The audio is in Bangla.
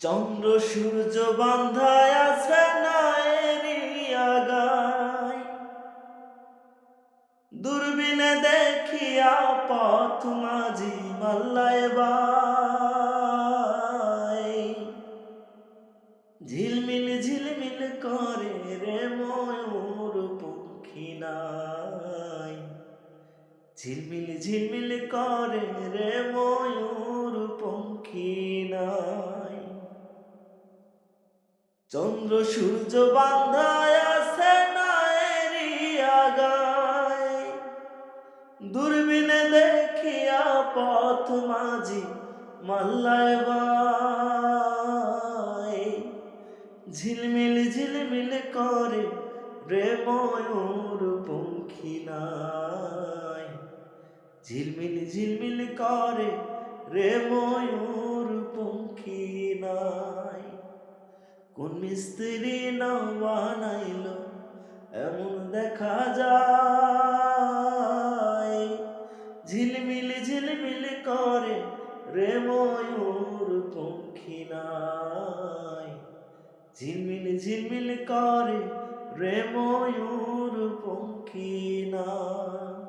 চন্দ্র সূর্য বান্ধায় আছে নায়েরি আগায়, দূরবীনে দেখিয়া পথ মাঝি মাল্লায় বাই। ঝিলমিল ঝিলমিল করে রে ময়ূর পঙ্খী নাই, ঝিলমিল ঝিলমিল করে রে ময়ূর পঙ্খী নাই। চন্দ্র সূর্য বান্ধায় আছে নায়েরি আগায়, দূরবীনে দেখিয়া পথ মাঝি মাল্লায় বাই। ঝিলমিল ঝিলমিল করে রে ময়ূর পঙ্খী নাই, ঝিলমিল ঝিলমিল করে রে ময়ূর পঙ্খী নাই। কোন মিস্ত্রি নাও বানাইলো এমন দেখা যায়, ঝিলমিল ঝিলমিল করে রে ময়ূর পঙ্খী নাই, ঝিলমিল ঝিলমিল করে রে ময়ূর পঙ্খী নাই।